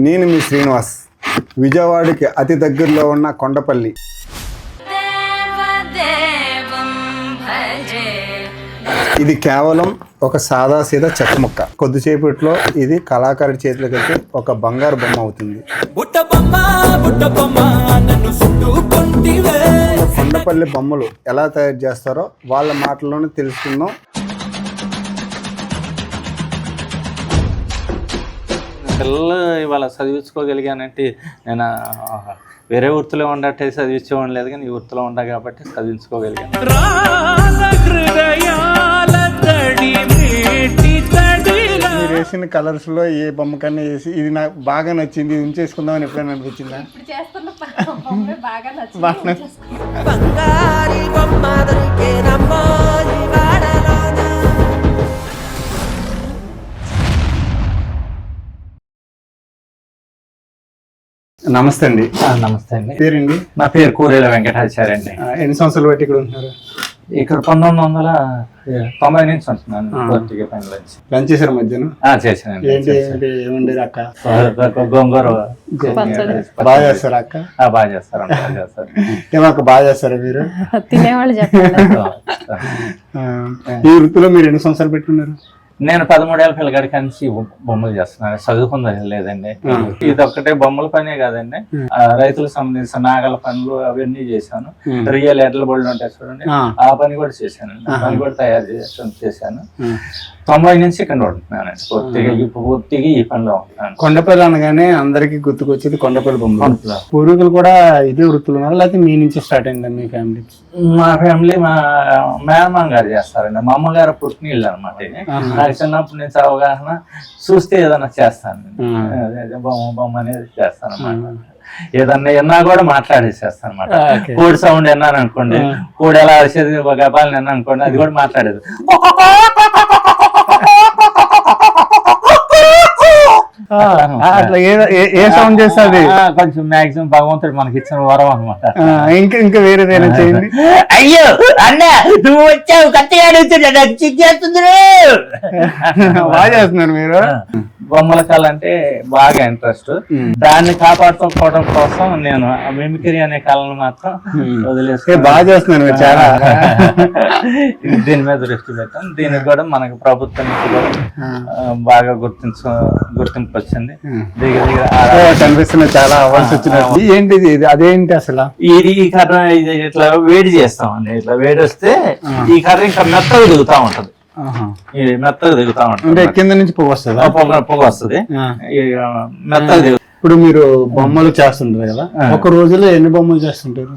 నేను మీ శ్రీనివాస్. విజయవాడకి అతి దగ్గరలో ఉన్న కొండపల్లి. ఇది కేవలం ఒక సాదా సీదా చెక్క ముక్క. కొద్దిసేపట్లో ఇది కళాకారుడి చేతిలోకి వెళ్తే ఒక బంగారు బొమ్మ అవుతుంది. కొండపల్లి బొమ్మలు ఎలా తయారు చేస్తారో వాళ్ళ మాటల్లోనే తెలుసుకుందాం. పిల్లలు ఇవాళ చదివించుకోగలిగానంటే నేను వేరే వృత్తిలో ఉండట్టే చదివించేవాడిని లేదు, కానీ ఈ వృత్తిలో ఉండా కాబట్టి చదివించుకోగలిగాను. మీరు వేసిన కలర్స్ లో ఏ బొమ్మ కన్నా వేసి ఇది నాకు బాగా నచ్చింది, ఇది ఉంచేసుకుందామని ఎప్పుడైనా అనిపించిందా? నమస్తే అండి. నమస్తే అండి. పేరండి? నా పేరు కూరేల వెంకటాచార్య అండి. ఎన్ని సంవత్సరాలు బట్టి ఇక్కడ ఉంటున్నారు? ఇక్కడ 1990 నుంచి ఉంటున్నాను. లంచ్ చేశారు మధ్యాహ్నం? చేశానండి. ఏమండి అక్క? గోంగూర బాగా చేస్తారా అక్క? బాగా చేస్తారు. ఏమక్క బాగా చేస్తారా మీరు? తినేవాళ్ళు చెప్పండి. ఈ వృత్తిలో మీరు ఎన్ని సంవత్సరాలు పెట్టుకున్నారు? నేను 13 ఏళ్ళ పిల్లగాడి కలిసి బొమ్మలు చేస్తున్నాను. చదువుకుందని లేదండి. ఇది ఒక్కటే బొమ్మల పనే కాదండి, రైతులకు సంబంధించిన నాగల పనులు అవన్నీ చేశాను. రియల్ ఎడ్ల బళ్ళు ఉంటాయి చూడండి, ఆ పని కూడా చేశాను. పని కూడా తయారు చేశాను. 90 నుంచి ఇక్కడ ఉంటున్నాను. పూర్తిగా ఈ పనిలో ఉంటున్నాను. కొండపల్లి అనగానే అందరికి గుర్తుకొచ్చేది కొండపల్లి బొమ్మ. పూర్వీకులు కూడా ఇదే వృత్తులు ఉన్నారు, లేకపోతే మీ నుంచి స్టార్ట్ అయిందా మీ ఫ్యామిలీ? మా ఫ్యామిలీ మా మేనమామ గారు చేస్తారండి. మా అమ్మగారు పుట్టినీళ్ళు అనమాట. నాకు చిన్నప్పటి నుంచి అవగాహన, చూస్తే ఏదన్నా చేస్తాను. బొమ్మ అనేది చేస్తాను అన్నమాట. ఏదన్నా విన్నా కూడా మాట్లాడేసేస్తాను అనమాట. కోడి సౌండ్ విన్నాను అనుకోండి, కోడి ఎలా అరిసేది గబాలని విన్నా అనుకోండి, అది కూడా మాట్లాడేది. అట్లా ఏ సౌండ్ చేస్తుంది? కొంచెం మాక్సిమం భగవంతుడు మనకి ఇచ్చిన వరం అనమాట. ఇంకా వేరేదైనా చేయండి. అయ్యో అన్న నువ్వు వచ్చావు, కత్తిగా చేస్తుంది. బాగా చేస్తున్నారు మీరు. బొమ్మల కళ అంటే బాగా ఇంట్రెస్ట్. దాన్ని కాపాడుకోవడం కోసం నేను మిమిక్రీ అనే కళను మాత్రం వదిలేసి బాగా చేస్తున్నారు మీరు. చాలా దీని మీద దృష్టి పెట్టాను. దీనికి కూడా మనకు ప్రభుత్వం నుంచి కూడా బాగా గుర్తింపు వచ్చింది. కనిపిస్తున్న చాలా అవార్డ్స్ వచ్చినట్టు. ఏంటిది? అదేంటి అసలు? ఇది ఈ కర్ర ఇట్లా వేడి చేస్తామండి. ఇట్లా వేడి వస్తే ఈ కర్ర ఇంకా మెత్తగా దిగుతా ఉంటది. మెత్తగా దిగుతా ఉంటుంది. అంటే కింద నుంచి పొగ వస్తుంది? పొగ వస్తుంది, మెత్తగా దిగు. ఇప్పుడు మీరు బొమ్మలు చేస్తుంటారు కదా, ఒక రోజులో ఎన్ని బొమ్మలు చేస్తుంటారు?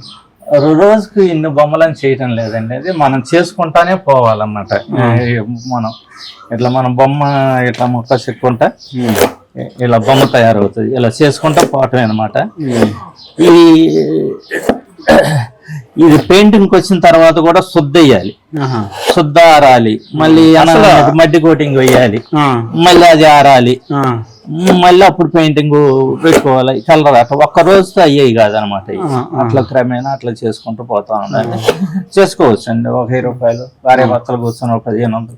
రోజుకి ఇన్ని బొమ్మలని చేయటం లేదండి, అది మనం చేసుకుంటానే పోవాలన్నమాట. మనం ఇట్లా మన బొమ్మ ఇట్లా ముక్క చెక్కుంటా ఇలా బొమ్మ తయారవుతుంది. ఇలా చేసుకుంటా పోవటమే అనమాట. ఇది పెయింటింగ్ వచ్చిన తర్వాత కూడా శుద్ధ వేయాలి, శుద్ధ ఆరాలి, మళ్ళీ మట్టి కోటింగ్ వేయాలి, మళ్ళీ అది ఆరాలి, మళ్ళీ అప్పుడు పెయింటింగ్ పెట్టుకోవాలి. కలర్ అట్లా ఒక్క రోజుతో అయ్యాయి కాదనమాట. అట్లా క్రమేణా అట్లా చేసుకుంటూ పోతా ఉండాలి. చేసుకోవచ్చు అండి. ఒక 1000 రూపాయలు భార్య భర్తలు కూర్చొని 1500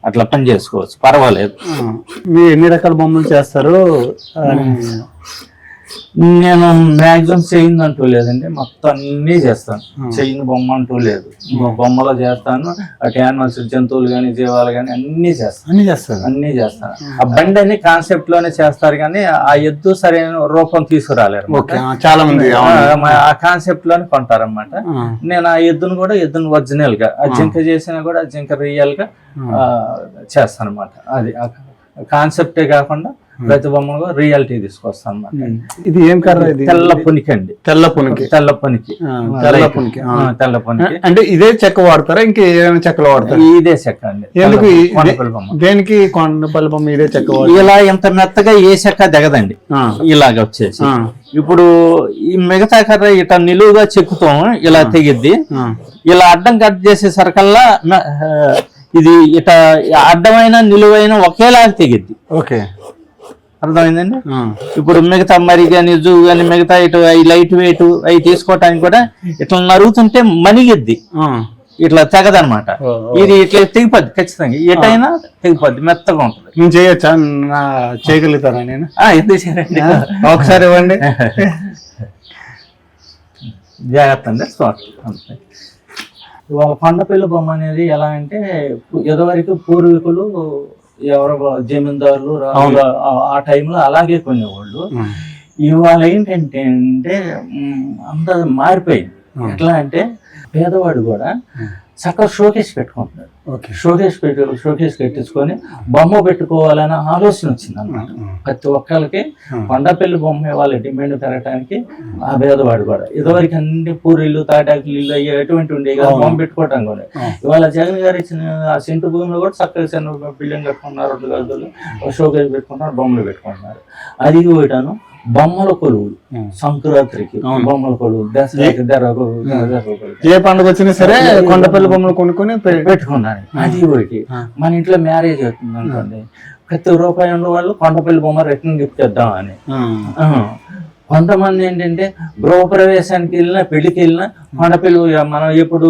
అట్లా పని చేసుకోవచ్చు, పర్వాలేదు. మీరు ఎన్ని రకాల బొమ్మలు చేస్తారు? నేను మ్యాక్సిమం చెయ్యింది అంటూ లేదండి, మొత్తం అన్నీ చేస్తాను. చెయ్యిన బొమ్మ అంటూ లేదు. బొమ్మలో చేస్తాను, యానిమల్స్ జంతువులు కానీ జీవాలు కానీ అన్నీ చేస్తాను. ఆ బండి అన్ని కాన్సెప్ట్ లోనే చేస్తారు, కానీ ఆ ఎద్దు సరైన రూపం తీసుకురాలేరు. చాలా మంది ఆ కాన్సెప్ట్ లోనే కొంటారన్నమాట. నేను ఆ ఎద్దును ఒరిజినల్ గా, ఆ జింక చేసినా కూడా ఆ జింక రియల్ గా చేస్తాను అనమాట. అది కాన్సెప్టే కాకుండా ప్రతి బొమ్మగా రియాలిటీ తీసుకొస్తాను అన్నమాట. ఇది ఏం కర్ర? తెల్ల పొనికి అండి. తెల్ల పొనికి అంటే ఇదే చెక్క వాడతారా, ఇంకా ఏదైనా చెక్కలు వాడతారా? ఇదే చెక్క అండి. ఎందుకు? దేనికి కొండపల్లి బొమ్మ ఇదే చెక్క? ఇలా ఇంత మెత్తగా ఏ చెక్క దిగదండి. ఇలాగ వచ్చేసి ఇప్పుడు ఈ మిగతా కర్ర ఇట్లా నిలువుగా చెక్కుతాం, ఇలా తెగిద్ది. ఇలా అడ్డం కట్ చేసేసరికల్లా ఇది ఇట అడ్డమైన నిలువైన ఒకేలాగా తెగిద్ది. ఓకే, అర్థమైందండి. ఇప్పుడు మిగతా మరి కానీ జూ కానీ మిగతా ఇటు లైట్ వెయిట్ అవి తీసుకోవటానికి కూడా ఇట్లా నరుగుతుంటే మణిగిద్ది. ఇట్లా తెగదనమాట. ఇది ఇట్లా తెగిపోద్ది ఖచ్చితంగా, ఎటైనా తెగిపోద్ది, మెత్తగా ఉంటుంది. నేను చేయొచ్చా? చేయగలుగుతానా నేను? ఎందుకు చేయండి, ఒకసారి ఇవ్వండి. జాగ్రత్త అండి. అంతే. ఇవాళ కొండపిల్ల బొమ్మ అనేది ఎలా అంటే, ఇదివరకు పూర్వీకులు ఎవరో జమీందారులు రాజులు ఆ టైంలో అలాగే కొనేవాళ్ళు. ఇవాళ ఏంటంటే అంత మారిపోయింది. ఎట్లా అంటే పేదవాడు కూడా చక్కగా షోకేస్ పెట్టుకుంటున్నాడు. షోకేస్ పెట్టించుకొని బొమ్మ పెట్టుకోవాలనే ఆలోచన వచ్చింది అన్నమాట. ప్రతి ఒక్కరికి కొండపల్లి బొమ్మ వాళ్ళ డిమాండ్ పెరగడానికి ఆ పేదవాడు కూడా. ఇదివరకు అన్ని పూరీలు తాటాకులు ఇల్లు అయ్యి ఎటువంటి ఉండేవి కదా, బొమ్మ పెట్టుకోవటం కూడా. ఇవాళ జగన్ గారు ఇచ్చిన ఆ సెంటు భూమిలో కూడా చక్కగా చిన్న బిల్డింగ్ కట్టుకుంటున్నారు, 2 గదులు షోకేస్ పెట్టుకుంటున్నారు, బొమ్మలు పెట్టుకుంటున్నారు. అది కూడాను బొమ్మల కొలువులు, సంక్రాంతికి బొమ్మల కొలువులు, దసరాకు ఏ పండుగ వచ్చినా సరే కొండపల్లి బొమ్మలు కొనుక్కొని పెట్టుకున్నాను. అది ఒకటి. మన ఇంట్లో మ్యారేజ్ అవుతుంది అనుకోండి, ప్రతి రూపాయి ఉన్న వాళ్ళు కొండపల్లి బొమ్మ రిటర్న్ గిఫ్ట్ ఇద్దామని. కొంతమంది ఏంటంటే గృహప్రవేశానికి వెళ్ళినా, పెళ్లికి వెళ్ళినా కొండపల్లి మనం ఎప్పుడు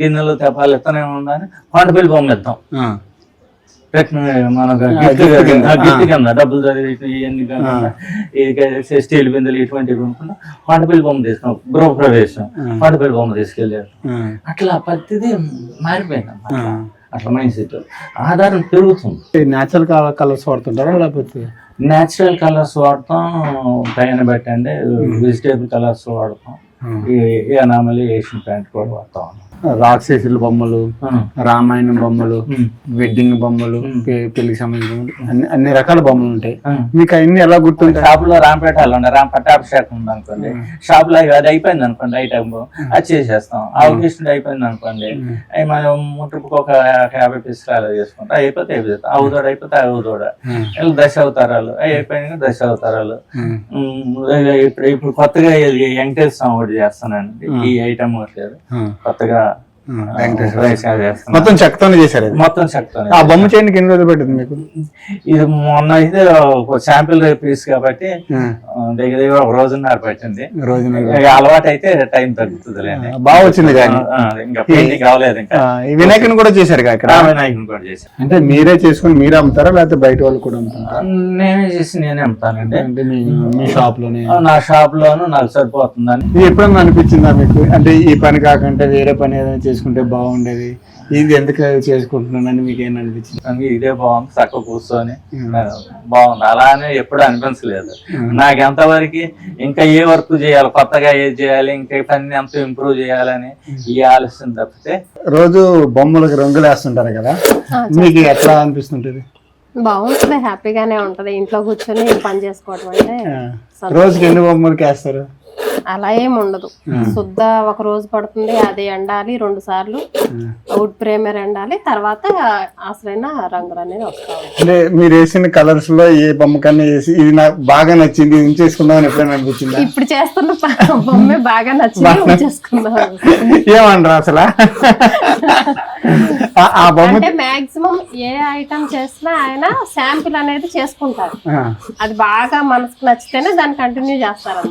గిన్నెలు తెపాలు ఇస్తూనే ఉందని కొండపల్లి బొమ్మ ఇద్దాం, మనకు గిఫ్ట్ కింద డబ్బులు ఇవన్నీ స్టీల్ బిందెలు ఇటువంటివి కొనుక్కున్నా కొండపల్లి బొమ్మ తీసుకున్నాం. గృహప్రవేశం కొండపల్లి బొమ్మ తీసుకెళ్ళారు. అట్లా పద్ధతి మారిపోయింది అన్నమాట. అట్లా మైండ్ సెట్ ఆధారం పెరుగుతుంది. న్యాచురల్ కలర్స్ వాడుతుంటారా లేకపోతే? న్యాచురల్ కలర్స్ వాడతాం, పైన పెట్టండి. వెజిటేబుల్ కలర్స్ వాడతాం, ఎనామలీ ఏషియన్ ప్యాంట్ కూడా వాడతాం. రాక్షసుల బొమ్మలు, రామాయణం బొమ్మలు, వెడ్డింగ్ బొమ్మలు, పెళ్లికి సంబంధించిన అన్ని రకాల బొమ్మలు ఉంటాయి. మీకు అన్ని ఎలా గుర్తుంటాయి? షాప్ లో రాంపేట పట్టాభిషేకం ఉంది అనుకోండి, షాప్ లో అది అయిపోయింది అనుకోండి, ఐటమ్ అది చేసేస్తాం. ఆవుకృష్ణుడు అయిపోయింది అనుకోండి, అవి మనం ముట్టుకు ఒక 50 పీసులు అలా చేసుకుంటాం. అయిపోతే అయిపోతాం. అవుదోడ అయిపోతే అవుదోడ, దశ అవతారాలు అవి అయిపోయినాక దశ అవతారాలు. ఇప్పుడు కొత్తగా వెంకటేశ్వర స్వామి ఒకటి చేస్తానండి. ఈ ఐటమ్ లేదు, కొత్తగా మొత్తం చెక్కతోనే చేశారు. మొత్తం చెక్కతోనే. ఆ బొమ్మ చేయడానికి ఎన్ని రోజులు పెట్టింది మీకు? ఇది మొన్న అయితే శాంపిల్ పీస్ కాబట్టి దగ్గర దగ్గర 1 రోజున్నర పెట్టింది. అలవాటు అయితే టైం తగ్గుతుంది. బాగా వచ్చింది కానీ ఇంకా పెయింటింగ్ రావలేదు. ఇంకా వినాయకుని కూడా చేశారు ఇక్కడ? వినాయకుని కూడా చేశారు. అంటే మీరే చేసుకుని మీరే అమ్ముతారా లేకపోతే బయట వాళ్ళు కూడా అమ్ముతారా? నేనే చేసి నేనే అమ్ముతానండి. అంటే మీ షాప్ లోనే? నా షాప్ లోను నాకు సరిపోతుందని. ఎప్పుడన్నా అనిపించిందా మీకు, అంటే ఈ పని కాకుండా వేరే పని ఏదైనా చేసుకుంటే బాగుండేది, ఇది ఎందుకు చేసుకుంటున్నానని మీకు ఏం అనిపించింది? ఇదే బాగుంది, చక్కగా కూర్చొని బాగుంది అలా అని ఎప్పుడు అనిపించలేదు నాకు. ఎంతవరకు ఇంకా ఏ వర్క్ చేయాలి, కొత్తగా ఏది చేయాలి, ఇంకా పని ఎంత ఇంప్రూవ్ చేయాలని ఈ ఆలోచన తప్పితే. రోజు బొమ్మలకు రంగులు వేస్తుంటారు కదా, మీకు ఎట్లా అనిపిస్తుంటది? బాగుంటుంది, హ్యాపీగానే ఉంటది. ఇంట్లో కూర్చొని పని చేసుకోవడం అంటే. రోజుకి ఎన్ని బొమ్మలకి వేస్తారు? అలా ఏం ఉండదు, శుద్ధ ఒక రోజు పడుతుంది, అది ఎండాలి 2 సార్లు, వుడ్ ప్రేమర్ ఎండాలి, తర్వాత అసలైన రంగులు అనేది వస్తాయి. అంటే మీరు వేసిన కలర్స్ లో ఏ బొమ్మ కన్నా వేసి ఇది నాకు బాగా నచ్చింది ఉంచేసుకుందామని ఎప్పుడైనా అనిపించింది? ఇప్పుడు చేస్తున్న బొమ్మే బాగా నచ్చింది ఉంచేసుకుందాం ఏమనరా అసలు? ఆ బొమ్మ అంటే మాక్సిమం ఏ ఐటమ్ చేసినా ఆయన శాంపిల్ అనేది చేసుకుంటారు. అది బాగా మనసుకు నచ్చితేనే దాన్ని కంటిన్యూ చేస్తారు.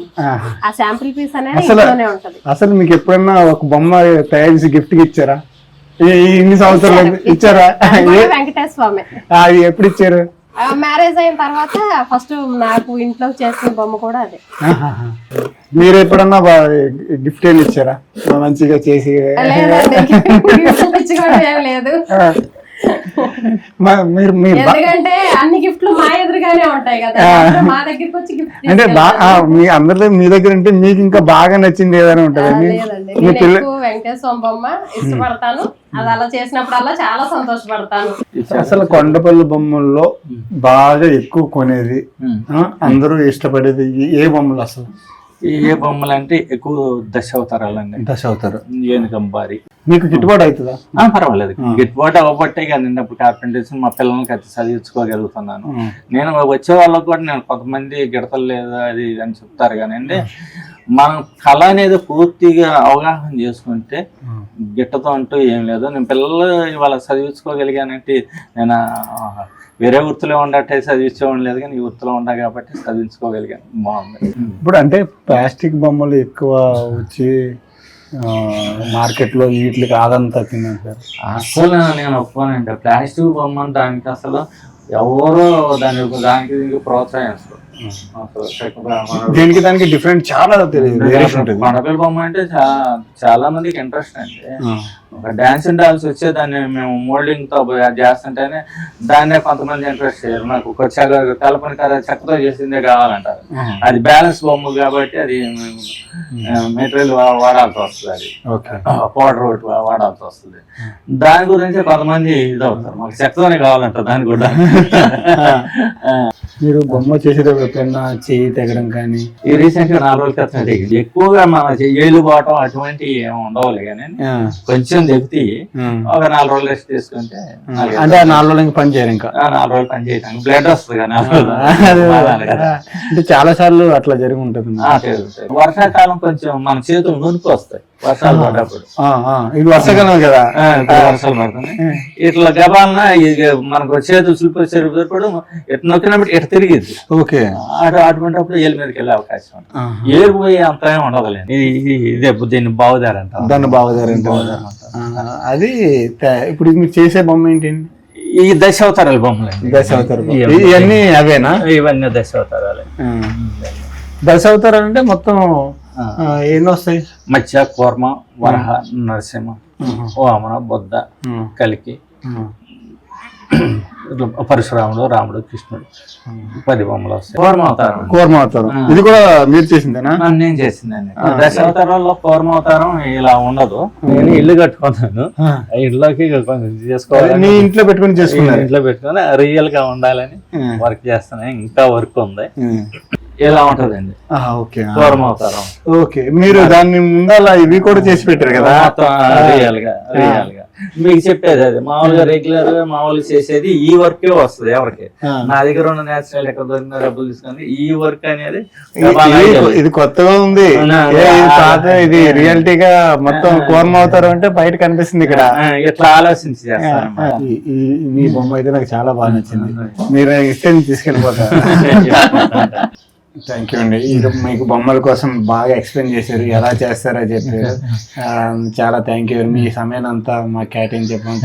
ఆ శాంపిల్ పీస్ అనేది ఇంట్లోనే ఉంటది. అసలు మీకు ఎప్పుడన్నా ఒక బొమ్మ తయారు చేసి గిఫ్ట్ ఇచ్చారా? ఇన్ని సంవత్సరాలు ఇచ్చారా? వెంకటేశ్వర స్వామి. అది ఎప్పుడు ఇచ్చారు? మ్యారేజ్ అయిన తర్వాత ఫస్ట్ నాకు ఇంట్లో చేసిన బొమ్మ కూడా అదే. మీరు ఎప్పుడన్నా గిఫ్ట్ ఏమి ఇచ్చారా మంచిగా చేసి? లేదు, ఎందుకంటే అన్ని గిఫ్ట్లు మా ఎదురుగానే ఉంటాయి కదా, మా దగ్గరికి వచ్చి గిఫ్ట్ అంటే మీ అందరిలో మీ దగ్గర అంటే మీకు ఇంకా బాగా నచ్చింది ఏదైనా ఉంటదండి? వెంకటేశ్వర స్వామి బొమ్మ ఇష్టపడతాను, అది అలా చేసినప్పుడల్లా చాలా సంతోషపడతాను. అసలు కొండపల్లి బొమ్మల్లో బాగా ఎక్కువ కొనేది, అందరూ ఇష్టపడేది ఏ బొమ్మలు? అసలు ఏ బొమ్మలు అంటే ఎక్కువ దశావతారాలండి. దశావతారం, ఏనుగంబారి. మీకు గిట్టుబాటు అవుతుందా? పర్వాలేదు, గిట్టుబాటు అవ్వబట్టే కానీ నిన్నప్పుడు కార్పెంటర్స్ మా పిల్లలకి అది చదివించుకోగలుగుతున్నాను. నేను వచ్చే వాళ్ళకు కూడా నేను కొంతమంది గిడతలు లేదా అది అని చెప్తారు కానీ అండి, మనం కళ అనేది పూర్తిగా అవగాహన చేసుకుంటే గిట్టతో అంటూ ఏం లేదు. నేను పిల్లలు ఇవాళ చదివించుకోగలిగానంటే నేను వేరే వృత్తిలో ఉండట్టే చదివించేవాడు లేదు, కానీ ఈ వృత్తిలో ఉన్నా కాబట్టి చదివించుకోగలిగాను. బాగుంది. ఇప్పుడు అంటే ప్లాస్టిక్ బొమ్మలు ఎక్కువ వచ్చి మార్కెట్ లో వీటికి ఆదాయం తగ్గింది సార్. అసలు నేను ఒప్పుకోనండి. ప్లాస్టిక్ బొమ్మ దానికి అసలు ఎవరో దానికి ప్రోత్సహిస్తారు. దీనికి దానికి డిఫరెంట్ చాలా వేరియేషన్ ఉంటుంది. కొండపల్లి బొమ్మ అంటే చాలా మందికి ఇంట్రెస్ట్ అండి. ఒక డాన్స్ డాల్స్ వచ్చే దాన్ని మేము మోల్డింగ్ తో చేస్తుంటేనే దాన్నే కొంతమంది ఇంట్రెస్ట్ చేయరు. నాకు ఒక కల్పన చెక్కతో చేసిందే కావాలంటారు. అది బ్యాలెన్స్ బొమ్మ కాబట్టి అది మెటీరియల్ వాడాల్సి వస్తుంది, అది పౌడర్ ఒకటి వాడాల్సి వస్తుంది. దాని గురించి కొంతమంది ఇది అవుతారు, మాకు చెక్కతోనే కావాలంటారు దాన్ని కూడా. మీరు బొమ్మ చేసేటప్పుడు ఎప్పుడైనా చేయి తెగడం కానీ? ఈ రీసెంట్ గా 4 రోజుల క్రితం తెగింది. ఎక్కువగా మన ఏళ్ళు పోవటం అటువంటి ఏమి ఉండవులే కానీ కొంచెం తెగితే ఒక 4 రోజులు రెస్ట్ తీసుకుంటే, అంటే 4 రోజులు పని చేయరు, ఇంకా 4 రోజులు పని చేయడానికి బ్లడ్ వస్తుంది కానీ. అంటే చాలా సార్లు అట్లా జరిగి ఉంటుంది. వర్షాకాలం కొంచెం మన చేతులు నూనెకి వస్తాయి వర్షాలు పడ్డప్పుడు. ఇది వర్షాకాలం కదా, వర్షాలు పడుతున్నాయి. ఇట్లా గబాలన మనకు చేతులు చూపించేటప్పుడు ఇట్లా నొక్కినప్పుడు ఇట్లా తిరిగిద్ది. ఓకే, అటువంటిప్పుడు ఏళ్ళ మీదకి వెళ్ళే అవకాశం ఉంది. ఏరు పోయి అంత ఏమి ఉండదులేండి. ఇదే దీన్ని బావుదారంట, దాన్ని బావుదారంట. అది ఇప్పుడు మీరు చేసే బొమ్మ ఏంటండి? ఈ దశావతారాల బొమ్మలు. దశావతారాలు ఇవన్నీ అవేనా? ఇవన్నీ దశావతారాలే. దశావతారాలు అంటే మొత్తం ఎన్ని వస్తాయి? మత్స్య, కూర్మ, వరహ, నరసింహ, వామన, బుద్ధ, కలికి, పరశురాముడు, రాముడు, కృష్ణుడు 10 బొమ్మలు వస్తాయి. కూర్మావతారం ఇది కూడా మీరు చేసిందేనా? నేను చేసిందండి. దశావతారాల్లో కూర్మావతారం ఇలా ఉండదు. నేను ఇల్లు కట్టుకున్నాను, ఇంట్లోకి చేసుకోవాలి. నీ ఇంట్లో పెట్టుకుని చేసుకున్నాను. ఇంట్లో పెట్టుకుని రియల్ గా ఉండాలని వర్క్ చేస్తాను. ఇంకా వర్క్ ఉంది. ఇలా ఉంటదండి కూర్మావతారం. ఓకే, మీరు దాన్ని ముందలా ఇవి కూడా చేసి పెట్టారు కదా? రియల్ గా మీకు చెప్పేది అది. మామూలుగా రెగ్యులర్ గా మామూలుగా చేసేది ఈ వర్కే వస్తుంది ఎవరికి. నా దగ్గర ఉన్న నేచురల్ ఎక్కడ దొరికిన డబ్బులు తీసుకుని ఈ వర్క్ అనేది ఇది కొత్తగా ఉంది. ఇది రియాలిటీగా మొత్తం కూర్మావతారం అంటే బయట కనిపిస్తుంది. ఇక్కడ ఇట్లా ఆలోచించి చేస్తాను. ఈ బొమ్మ అయితే నాకు చాలా బాగా నచ్చింది. మీరు ఇస్తే తీసుకెళ్ళిపోతారు. థ్యాంక్ యూ అండి. ఇది మీకు బొమ్మల కోసం బాగా ఎక్స్ప్లెయిన్ చేశారు, ఎలా చేస్తారో చెప్పారు. చాలా థ్యాంక్ యూ. మీ సమయాన్ని అంతా మాకు కేటాయించి చెప్పాను.